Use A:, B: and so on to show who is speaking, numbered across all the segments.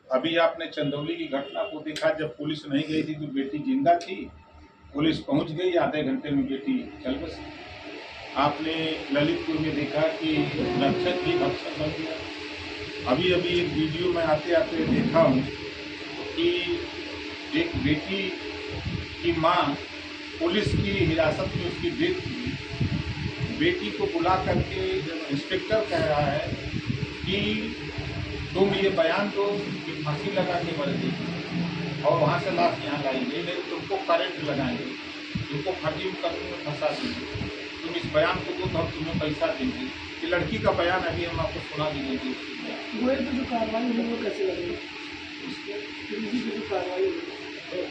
A: अभी आपने चंदौली की घटना को देखा, जब पुलिस नहीं गई थी तो बेटी जिंदा थी, पुलिस पहुंच गई, आधे घंटे में बेटी चल बसी। आपने ललितपुर में देखा कि नक्सल भी भक्षक बन गया। अभी अभी एक वीडियो में आते आते देखा हूँ कि एक बेटी की माँ पुलिस की हिरासत में उसकी डेथ हुई। बेटी को बुला करके इंस्पेक्टर कह रहा है कि तुम ये बयान दो कि फांसी लगा के मर गई और वहाँ से लाश यहाँ लाएंगे, नहीं तुमको करंट लगाएंगे, तुमको फर्जी मुकदमे में फंसा देंगे, तुम इस बयान को दो तो हम तुम्हें पैसा देंगे। कि लड़की का बयान अभी हम आपको सुना भी देंगे।
B: वो जो कार्रवाई हुई वो कैसे लगी?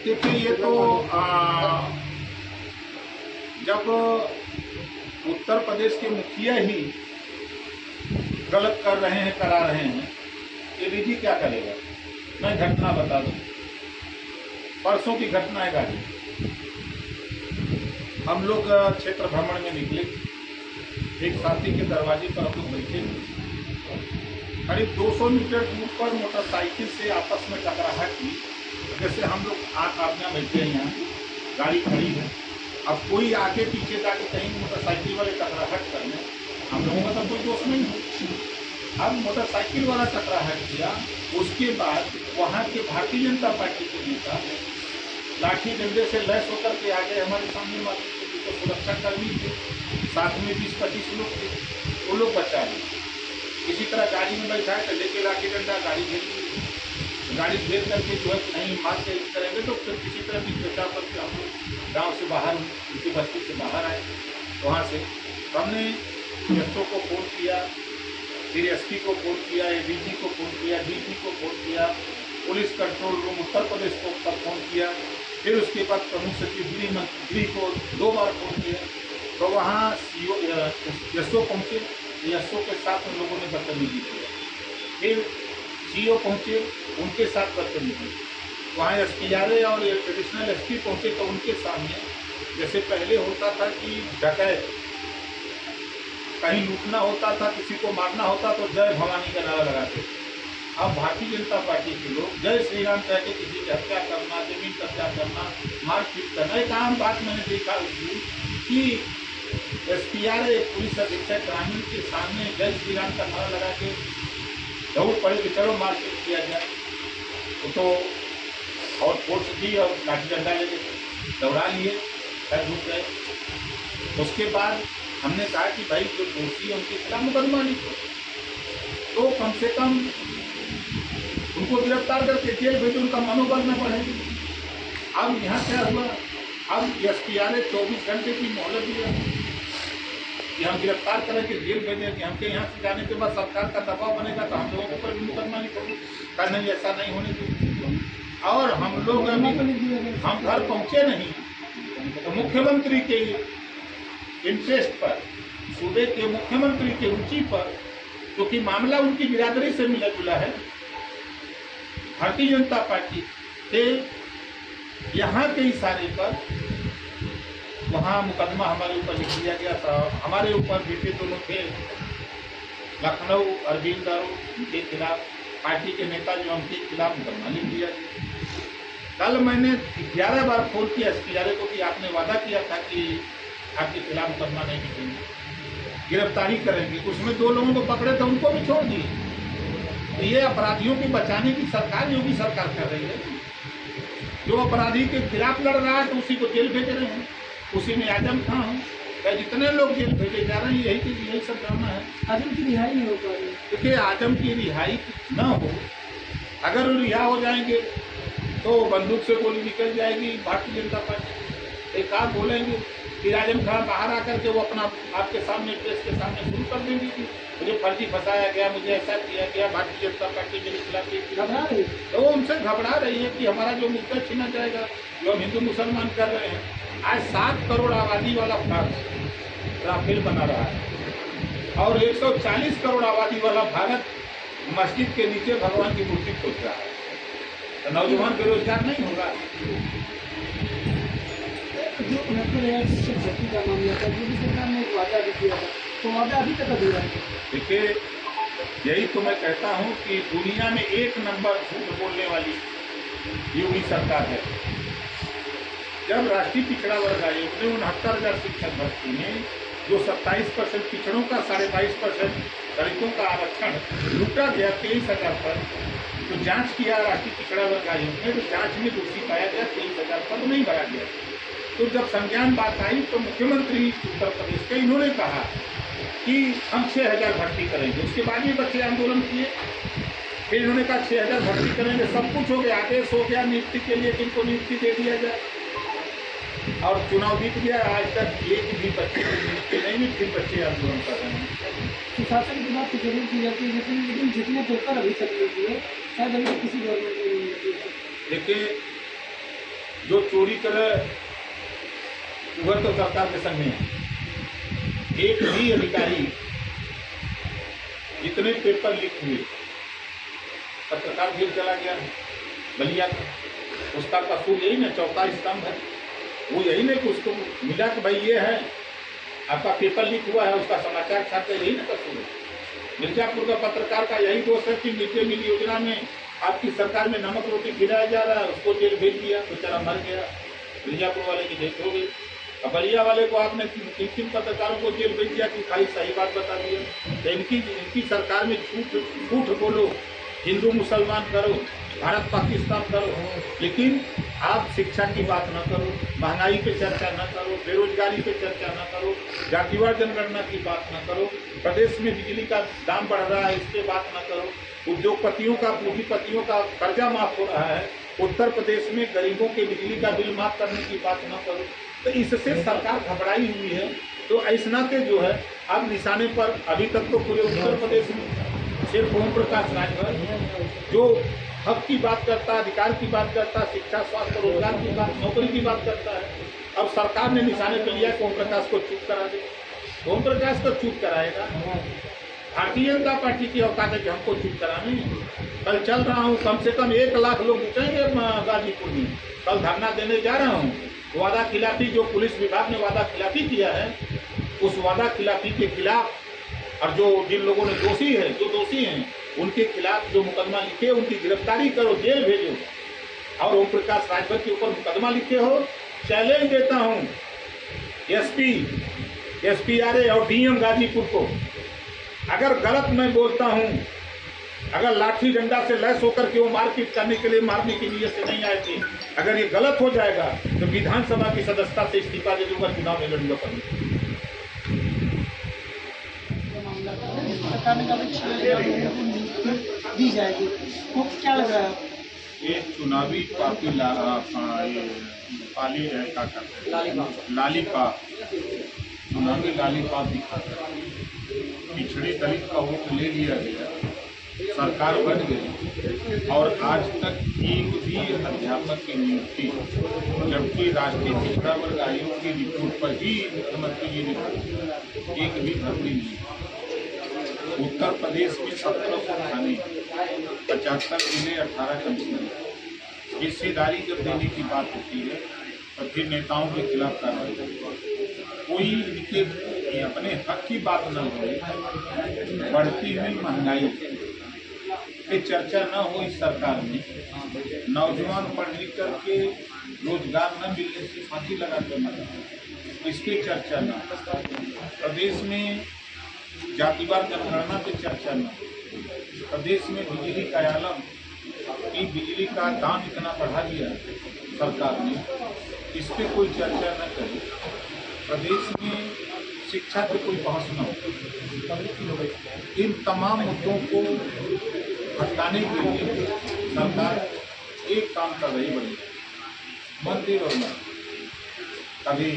A: देखिए, ये तो जब उत्तर प्रदेश के मुखिया ही गलत कर रहे हैं, करा रहे हैं, एडीजी क्या करेगा? मैं घटना बता दूं, परसों की घटना है गाड़ी। हम लोग क्षेत्र भ्रमण में निकले, एक साथी के दरवाजे पर हम लोग बैठे, करीब 200 मीटर दूर पर मोटरसाइकिल से आपस में टकराहट की। जैसे हम लोग आपने बैठे हैं, यहाँ गाड़ी खड़ी है, अब कोई आगे पीछे जाके कहीं मोटरसाइकिल वाले टकराहट करने, हम लोगों का तो कोई दोष नहीं है। अब मोटरसाइकिल वाला टकराहट किया, उसके बाद वहाँ के भारतीय जनता पार्टी के नेता लाठी डंडे से लैस होकर के आ गए हमारे सामने वाले, तो सुरक्षा कर्मी थे, साथ में 20-25 लोग थे, वो लोग बचा लिए। इसी तरह गाड़ी में बैठा है, लेके लाठी डंडा गाड़ी घेर ली। गाड़ी घेर करके जो है नहीं मार के करेंगे तो फिर किसी तरह भी बचाव करके हम लोग गाँव से बाहर, उनकी बस्ती से बाहर आए। वहाँ से हमने एसओ को फोन किया, फिर एसपी को फोन किया, एडीजी को फोन किया, डीजी को फोन किया, police control room Uttar Pradesh को पर फोन किया, फिर उसके बाद प्रमुख सचिव गृह को 2 बार फोन किया। तो वहाँ एसओ पहुँचे, एसओ के साथ उन लोगों ने बदतमीजी किया। फिर सीओ पहुँचे, उनके साथ बदतमीजी। वहाँ एसपीआरए और एडिशनल एसपी पहुँचे तो उनके सामने, जैसे पहले होता था कि डकैत कहीं लूटना होता था, किसी को मारना होता तो जय भवानी का नारा लगाते। अब भारतीय जनता पार्टी के लोग जय श्री राम कह के किसी की हत्या करना, जमीन कब्जा करना, मारपीट करना। एक आम बात मैंने देखा उसकी कि एसपीआरए पुलिस अधीक्षक ग्रामीण के सामने जय श्री राम का नारा लगा के दौड़ पड़े कि चलो मारपीट किया जाए, तो और फोर्स दी और लाठी डंडा लेके दौड़ा लिए, घर घुस गए। उसके बाद हमने कहा कि भाई जो दोषी है उनके खिलाफ मुकदमा लिखो, तो कम से कम उनको गिरफ्तार करके जेल भेजो, उनका मनोबल न बढ़े। अब यहाँ क्या हुआ, अब एसपीआरए 24 घंटे की मोहलत दिया कि हम गिरफ्तार करेंगे, जेल भेजेंगे। हमके यहाँ से जाने के बाद सरकार का दबाव बनेगा तो हम लोगों के ऊपर भी मुकदमा लिखोगे। कहा नहीं, ऐसा नहीं होने चाहिए। और हम लोग अभी हम घर पहुँचे नहीं तो मुख्यमंत्री के इंटरेस्ट पर, सूबे के मुख्यमंत्री के रुचि पर, क्योंकि मामला उनकी बिरादरी से मिला जुला है, भारतीय जनता पार्टी के यहाँ के इशारे पर वहाँ मुकदमा हमारे ऊपर लिख दिया गया था। हमारे ऊपर बेटे दोनों थे, लखनऊ अरविंद दारू, उनके खिलाफ पार्टी के नेता जो उनके खिलाफ मुकदमा लिख दिया गया। कल मैंने 11 बार फोन किया एसपीआरए को कि आपने वादा किया था कि आपके खिलाफ मुकदमा नहीं लिखेंगे, गिरफ्तारी करेंगे। उसमें 2 लोगों को पकड़े थे, उनको भी छोड़ दिए। तो ये अपराधियों को बचाने की सरकार योगी सरकार कर रही है। जो अपराधी के खिलाफ लड़ रहा है तो उसी को जेल भेज रहे हैं, उसी में आजम खां है, जितने लोग जेल भेजे जा रहे हैं, यही सब ड्रामा है।
B: आजम की रिहाई नहीं हो पा रही।
A: देखिए, आजम की रिहाई न हो, अगर वो रिहा हो जाएंगे तो बंदूक से गोली निकल जाएगी भारतीय जनता पार्टी। एक आप बोलेंगे फिर आजम खां बाहर आकर के वो अपना आपके सामने, प्रेस के सामने शुरू कर देंगे कि मुझे फर्जी फंसाया गया, मुझे ऐसा किया गया, भारतीय जनता पार्टी मेरे खिलाफ घबरा रही है। तो वो हमसे घबरा रही है कि हमारा जो मुद्दा छीना जाएगा, जो हम हिंदू मुसलमान कर रहे हैं। आज 7 करोड़ आबादी वाला भारत राफेल बना रहा है और 140 करोड़ आबादी वाला भारत मस्जिद के नीचे भगवान की मूर्ति खोज रहा है, तो नौजवान बेरोजगार नहीं होगा।
B: जो 69,000 भर्ती का मामला था, जो भी सरकार ने एक वादा भी किया था, तो वादा अभी तक अधूरा है।
A: देखिए, यही तो मैं कहता हूँ कि दुनिया में एक नंबर झूठ बोलने वाली योगी सरकार है। जब राष्ट्रीय पिछड़ा वर्ग आयोग ने 69,000 शिक्षक भर्ती में जो 27% पिछड़ों का 22.5% दलितों का आरक्षण लूटा गया 23,000 पद, तो जांच किया राष्ट्रीय पिछड़ा वर्ग आयोग ने, तो जांच में दोषी पाया गया, 23,000 पद नहीं भरा गया। तो जब संज्ञान बात आई तो मुख्यमंत्री उत्तर प्रदेश के इन्होंने कहा कि हम 6,000 भर्ती करेंगे। उसके बाद भी बच्चे आंदोलन किए, फिर इन्होंने कहा 6,000 भर्ती करेंगे, सब कुछ हो गया, आदेश हो गया नियुक्ति के लिए, किनको नियुक्ति दे दिया जाए, और चुनाव जीत गया। आज तक एक भी बच्चे की नियुक्ति नहीं हुई, फिर बच्चे आंदोलन कर रहे हैं।
B: सुशासन की बात तो जरूर की जाती है, लेकिन जितने पेपर अभी तक नहीं दिए शायद अभी तक किसी गवर्नमेंट ने नहीं दिए।
A: देखिए, जो चोरी करे वह तो सरकार के संग में है। एक भी अधिकारी जितने पेपर लीक हुए, पत्रकार जेल चला गया बलिया का, उसका कसूर यही ना, चौथा स्तंभ है वो, यही नहीं कि उसको मिला कि भाई ये है आपका पेपर लीक हुआ है, उसका समाचार छापे, यही ना कसूर है। मिर्जापुर का पत्रकार का यही दोष है कि मिड डे मील योजना में आपकी सरकार में नमक रोटी खिलाया जा रहा है, उसको जेल भेज दिया, बेचारा मर गया, मिर्जापुर वाले की डेथ हो गई। अब बलिया वाले को आपने 3 पत्रकारों को जेल भेज दिया कि खाली सही बात बता दिया। तो इनकी सरकार में झूठ बोलो, हिंदू मुसलमान करो, भारत पाकिस्तान करो, लेकिन आप शिक्षा की बात न करो, महंगाई पे चर्चा न करो, बेरोजगारी पे चर्चा न करो, जातिवार जनगणना की बात न करो, प्रदेश में बिजली का दाम बढ़ रहा है इस पे बात न करो, उद्योगपतियों का, पूंजीपतियों का कर्जा माफ हो रहा है, उत्तर प्रदेश में गरीबों के बिजली का बिल माफ करने की बात न करो। तो इससे सरकार घबराई हुई है। तो ऐसा के जो है अब निशाने पर, अभी तक तो पूरे उत्तर प्रदेश में सिर्फ ओम प्रकाश राजभर जो हक की बात करता है, अधिकार की बात करता है, शिक्षा, स्वास्थ्य, रोजगार की बात, नौकरी की बात करता है। अब सरकार ने निशाने पर लिया कि ओम प्रकाश को चुप करा दे। ओम प्रकाश को चुप कराएगा? भारतीय जनता पार्टी की औकात है कि हमको चुप कराने। कल चल रहा हूँ, कम से कम 1 लाख लोग जुटेंगे गाजीपुर में, कल धरना देने जा रहा हूँ। वादा खिलाफी जो पुलिस विभाग ने वादा खिलाफी किया है, उस वादा खिलाफी के खिलाफ, और जो जिन लोगों ने जो दोषी हैं उनके खिलाफ जो मुकदमा लिखे, उनकी गिरफ्तारी करो, जेल भेजो, और ओम प्रकाश राजभर के ऊपर मुकदमा लिखे हो। चैलेंज देता हूँ एसपी और डीएम गाजीपुर को, अगर गलत मैं बोलता हूँ, अगर लाठी डंडा से लैस होकर के वो मारपीट करने के लिए, मारने की नीयत से नहीं आए थे, अगर ये गलत हो जाएगा तो विधानसभा की सदस्यता से इस्तीफा दे दूंगा, चुनाव में लड़ूंगा।
B: सरकार ने कहा 6,000 लोगों को नियुक्ति दी जाएगी, तो क्या लग रहा है?
A: ये चुनावी लालीपाप चुनावी लालीपाप दिखाता है। पिछड़े दलित का वोट ले लिया गया, सरकार बन गई, और आज तक एक भी अध्यापक की नियुक्ति, जबकि राष्ट्रीय पिछड़ा वर्ग आयोग की रिपोर्ट पर ही मुख्यमंत्री जी ने एक भी भर्ती नहीं। उत्तर प्रदेश में 1700 थाने, 75 जिले, 18 कमिश्नर। हिस्सेदारी जब देने की बात होती है तो फिर नेताओं के खिलाफ कार्रवाई, कोई इनके अपने हक की बात न हो। बढ़ती हुई महंगाई पे चर्चा न हो इस सरकार में, नौजवान पढ़ लिख करके रोजगार न मिलने से फांसी लगा कर मरा, इस पर चर्चा न। प्रदेश में जातिवार जनगणना पे चर्चा न। प्रदेश में बिजली का आलम कि बिजली का दाम इतना बढ़ा दिया सरकार ने, इस पर कोई चर्चा न करे। प्रदेश में शिक्षा पे कोई बहस न हो। इन तमाम मुद्दों को हटाने के लिए सरकार एक काम कर रही बड़ी, मंदिर और कभी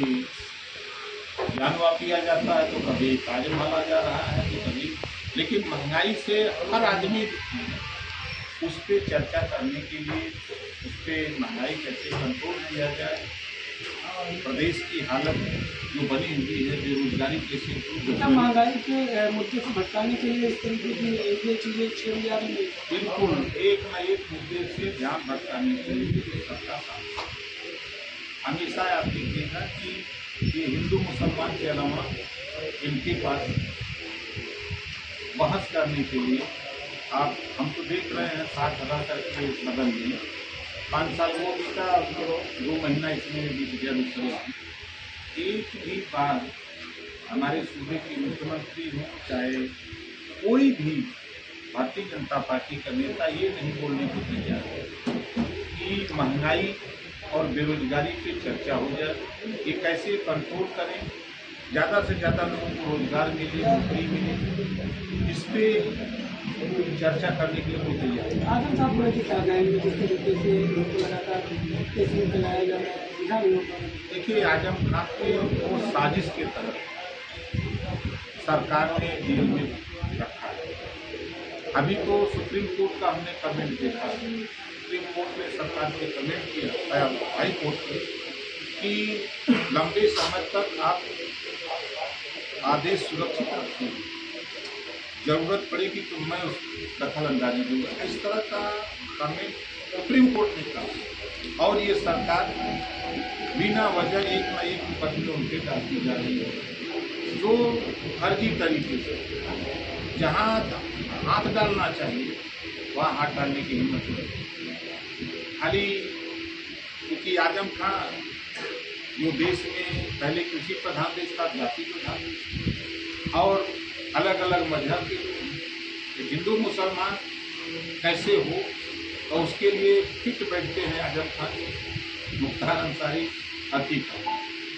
A: जानवा पिया जाता है, तो कभी ताजमहल आ जा रहा है, तो कभी, लेकिन महंगाई से हर आदमी उस पर चर्चा करने के लिए, उस पर महंगाई कैसे कंट्रोल किया जाए, प्रदेश की हालत जो बनी हुई है, बेरोजगारी कैसे दूर,
B: महंगाई के मुद्दे से भटकाने के लिए इस तरीके की ये चीज़ें छेड़ी जा रही है।
A: बिल्कुल एक न एक मुद्दे से ध्यान भटकाने के लिए सरकार हमेशा आप देखिएगा कि ये हिंदू मुसलमान के अलावा इनके पास बहस करने के लिए आप हम तो देख रहे हैं 60,000 करके बदल दिए, 5 साल वो बीता, 2 महीना इसमें बीत गया दूसरे। एक भी बार हमारे सूबे के मुख्यमंत्री हों चाहे कोई भी भारतीय जनता पार्टी का नेता ये नहीं बोलने को तैयार है कि महंगाई और बेरोजगारी पे चर्चा हो जाए, ये कैसे कंट्रोल करें, ज़्यादा से ज़्यादा लोगों को रोजगार मिले, नौकरी मिले, इस पर चर्चा करने के लिए कोई तैयार है।
B: आजम साहब बोले कि सागाई में जिस तरीके से लोग लगातार केस में चलाया जा रहा है, बिना भी होगा।
A: देखिए, आजम खान के वो साजिश के तहत सरकार ने जेल में रखा है। अभी तो सुप्रीम कोर्ट का हमने कमेंट देखा, सुप्रीम कोर्ट ने सरकार से कमेंट किया हाई कोर्ट में कि लंबे समय तक आप आदेश सुरक्षित रखें, जरूरत पड़ेगी तो मैं उस दखल अंदाजी दूंगा। इस तरह का कमेंट सुप्रीम कोर्ट ने कहा और ये सरकार बिना वजह एक न एक मुकदमे उनके डालती जा रही है, जो फर्जी तरीके से जहाँ हाथ डालना चाहिए वहाँ हाथ डालने की हिम्मत नहीं। खाली क्योंकि आजम खान जो देश में पहले कृषि प्रधान देश था, जाति प्रधान देश, और अलग अलग मजहब के लोग हिंदू मुसलमान कैसे हो और उसके लिए फिट बैठते हैं आजम खान, मुख्तार अंसारी, अतीक,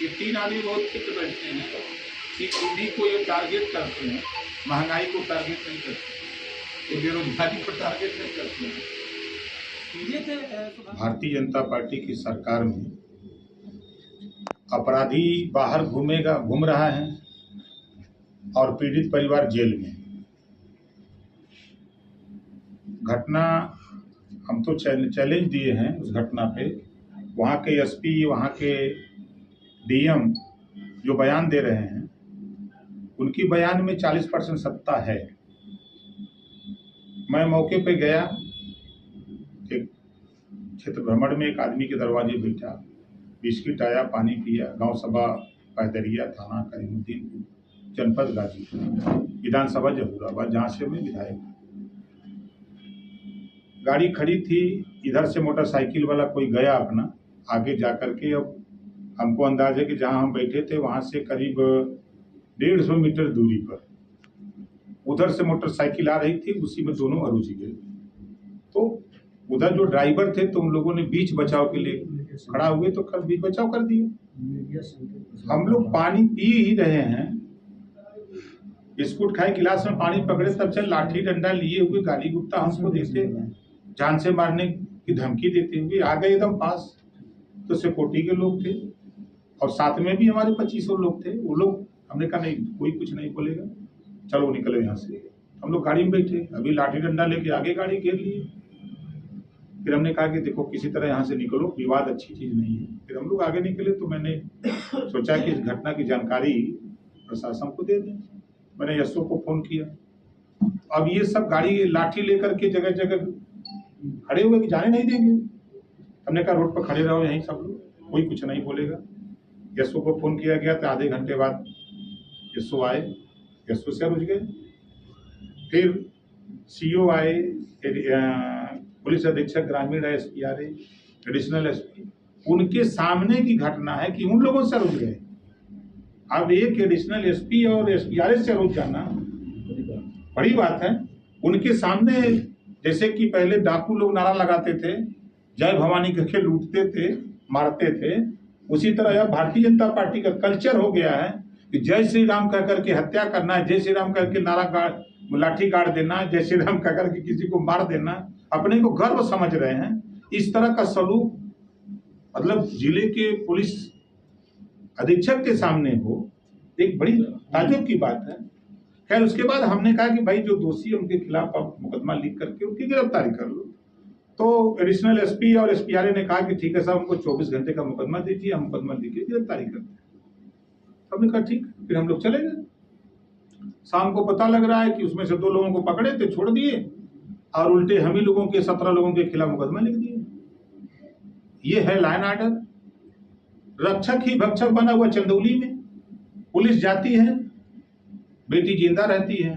A: ये 3 आदमी बहुत फिट बैठते हैं कि उन्हीं को ये टारगेट करते हैं, महंगाई को टारगेट नहीं करते, ये बेरोजगारी को टारगेट नहीं करते हैं। भारतीय जनता पार्टी की सरकार में अपराधी बाहर घूम रहा है और पीड़ित परिवार जेल में। घटना हम तो चैलेंज दिए हैं उस घटना पे, वहाँ के एसपी, वहाँ के डीएम जो बयान दे रहे हैं उनकी बयान में 40% सत्ता है। मैं मौके पे गया, एक क्षेत्र भ्रमण में एक आदमी के दरवाजे बैठा, बिस्किट आया, पानी पिया। गांव सभा पैदरिया, थाना करीमुद्दीन, जनपद गाजीपुर, विधानसभा जहूराबाद, जहाँ से मैं विधायक। गाड़ी खड़ी थी, इधर से मोटरसाइकिल वाला कोई गया अपना आगे जा कर के। अब हमको अंदाज है कि जहाँ हम बैठे थे वहाँ से करीब 150 मीटर दूरी पर उधर से मोटरसाइकिल आ रही थी, उसी में दोनों अरुझ गए। तो उधर जो ड्राइवर थे तो उन लोगों ने बीच बचाव के लिए खड़ा हुए तो कल बीच बचाव कर दिए। हम लोग पानी पी ही रहे हैं, बिस्कुट खाए, गिलास में पानी पकड़े, तब से लाठी डंडा लिए हुए गाली गुप्ता हमको देते, जान से मारने की धमकी देते हुए आ गए एकदम पास। तो सिक्योरिटी के लोग थे और साथ में भी हमारे 2500 लोग थे। वो लोग, हमने कहा नहीं, कोई कुछ नहीं बोलेगा, चलो निकलो यहाँ से। हम लोग गाड़ी में बैठे, अभी लाठी डंडा लेके आगे गाड़ी घेर लिए। फिर हमने कहा कि देखो किसी तरह यहाँ से निकलो, विवाद अच्छी चीज़ नहीं है। फिर हम लोग आगे निकले तो मैंने सोचा कि इस घटना की जानकारी प्रशासन को दे दें। मैंने एसओ को फ़ोन किया। अब ये सब गाड़ी लाठी लेकर के जगह जगह खड़े हुए कि जाने नहीं देंगे। हमने कहा रोड पर खड़े रहो यहीं सब लोग, कोई कुछ नहीं बोलेगा। एसओ को फ़ोन किया गया तो आधे घंटे बाद एसओ आए, एसओ से रुझ गए। फिर सीओ आए, पुलिस अधीक्षक ग्रामीण एसपी आ रहे, एडिशनल एसपी, उनके सामने की घटना है कि उन लोगों से रुझ गए। अब एक एडिशनल एसपी और एसपीआरएस से रुझ जाना बड़ी बात है। उनके सामने, जैसे कि पहले डाकू लोग नारा लगाते थे, जय भवानी करके लूटते थे, मारते थे, उसी तरह अब भारतीय जनता पार्टी का कल्चर हो गया है कि जय श्री राम कह करके हत्या करना, जय श्री राम करके नारा लाठी गाड़ देना, जय श्री राम कह करके किसी को मार देना, अपने को गर्व समझ रहे हैं। इस तरह का सलूक मतलब जिले के पुलिस अधीक्षक के सामने हो, एक बड़ी ताज्जुब की बात है। खैर उसके बाद हमने कहा कि भाई जो दोषी है उनके खिलाफ आप मुकदमा लिख करके उनकी गिरफ्तारी कर लो। तो एडिशनल एसपी और एसपीआरए ने कहा कि ठीक है साहब, हमको 24 घंटे का मुकदमा दीजिए, हम मुकदमा लिख के गिरफ्तारी करते हैं। हमने कहा ठीक। फिर हम लोग चले गए। शाम को पता लग रहा है कि उसमें से 2 लोगों को पकड़े थे, छोड़ दिए, और उल्टे हम ही लोगों के 17 लोगों के खिलाफ मुकदमा लिख दिए। ये है लाइन ऑर्डर। रक्षक ही भक्षक बना हुआ चंदौली में। पुलिस जाती है, बेटी जिंदा रहती है,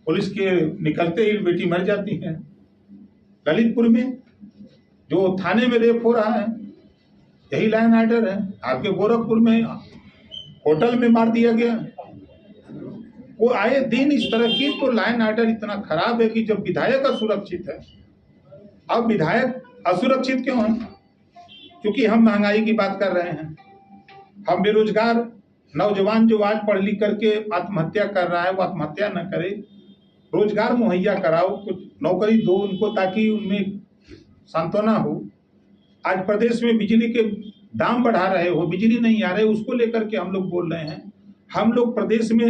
A: पुलिस के निकलते ही बेटी मर जाती है। ललितपुर में जो थाने में रेप हो रहा है, यही लाइन ऑर्डर है। आपके गोरखपुर में होटल में मार दिया गया। वो आए दिन इस तरह की, तो लाइन ऑर्डर इतना खराब है कि जब विधायक असुरक्षित है, अब विधायक असुरक्षित क्यों है? क्योंकि हम महंगाई की बात कर रहे हैं, हम बेरोजगार नौजवान जो आज पढ़ लिख करके आत्महत्या कर रहा है, वो आत्महत्या न करे, रोजगार मुहैया कराओ, कुछ नौकरी दो उनको ताकि उनमें सांत्वना हो। आज प्रदेश में बिजली के दाम बढ़ा रहे हो, बिजली नहीं आ रहे, उसको लेकर के हम लोग बोल रहे हैं। हम लोग प्रदेश में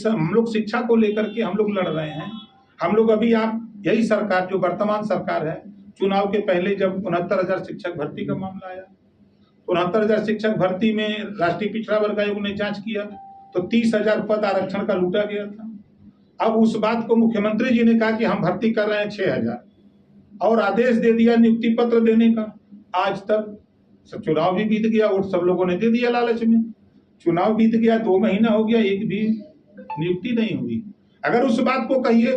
A: हम लोग शिक्षा को लेकर के हम लोग लड़ रहे हैं। हम लोग अभी आप यही सरकार जो वर्तमान सरकार है, चुनाव के पहले जब 69,000 शिक्षक भर्ती का मामला आया, 69,000 शिक्षक भर्ती में राष्ट्रीय पिछड़ा वर्ग आयोग ने जांच किया तो 30,000 पद आरक्षण का लूटा गया था। अब उस बात को मुख्यमंत्री जी ने कहा कि हम भर्ती कर रहे हैं 6,000 और आदेश दे दिया नियुक्ति पत्र देने का। आज तक चुनाव भी बीत गया, वोट सब लोगों ने दे दिया लालच में, चुनाव बीत गया, 2 महीना हो गया, एक भी नियुक्ति नहीं हुई। अगर उस बात को कहिए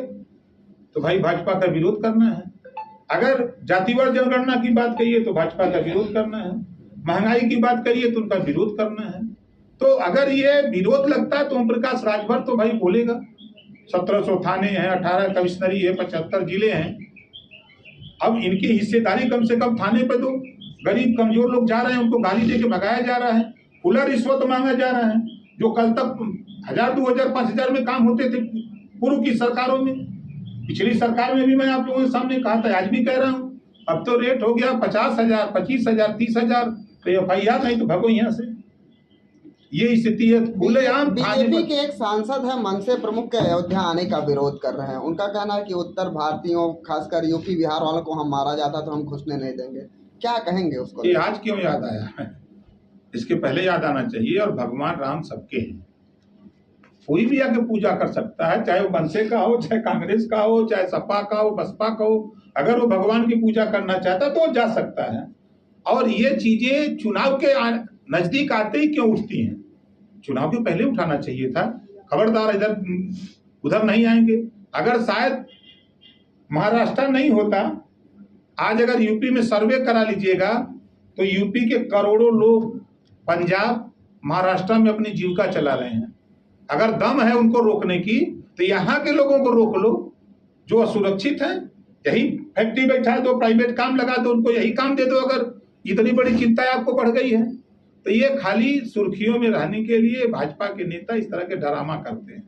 A: तो भाई भाजपा का विरोध करना है, अगर जातिवार जनगणना की बात कहिए तो भाजपा का विरोध करना है, महंगाई की बात करिए तो उनका विरोध करना है। तो अगर ये विरोध लगता है तो ओम प्रकाश राजभर तो भाई बोलेगा। 1700 थाने हैं, 18 कमिश्नरी है, 75 जिले हैं। अब इनकी हिस्सेदारी कम से कम थाने पे दो। गरीब कमजोर लोग जा रहे हैं, उनको गाली देके भगाया जा रहा है, खुला रिश्वत मांगा जा रहा है। जो कल तक 1,000, 2,000, 5,000 में काम होते थे पूर्व की सरकारों में, पिछली सरकार में भी मैं आप लोगों के सामने कहा था, आज भी कह रहा हूँ, अब तो रेट हो गया 50,000, 25,000, 30,000। तो FIR नहीं तो भगो यहाँ से। ये स्थिति है खुलेआम।
C: बीजेपी के एक सांसद है मनसे प्रमुख के अयोध्या आने का विरोध कर रहे हैं। उनका कहना है कि उत्तर भारतीयों खासकर यूपी बिहार वालों को हम मारा जाता तो हम घुसने नहीं देंगे। क्या कहेंगे उसको?
A: ये आज क्यों याद आया है? इसके पहले याद आना चाहिए। और भगवान राम सबके हैं, कोई भी आके पूजा कर सकता है, चाहे वो मनसे का हो, चाहे कांग्रेस का हो, चाहे सपा का हो, बसपा का हो। अगर वो भगवान की पूजा करना चाहता तो वो जा सकता है। और ये चीजें चुनाव के नजदीक आते ही क्यों उठती हैं? चुनाव के पहले उठाना चाहिए था। खबरदार इधर उधर नहीं आएंगे। अगर शायद महाराष्ट्र नहीं होता, आज अगर यूपी में सर्वे करा लीजिएगा तो यूपी के करोड़ों लोग पंजाब महाराष्ट्र में अपनी जीविका चला रहे हैं। अगर दम है उनको रोकने की तो यहाँ के लोगों को रोक लो जो असुरक्षित है। यही फैक्ट्री बैठा दो, प्राइवेट काम लगा दो, उनको यही काम दे दो। अगर इतनी बड़ी चिंता आपको बढ़ गई है तो ये खाली सुर्खियों में रहने के लिए भाजपा के नेता इस तरह के ड्रामा करते हैं।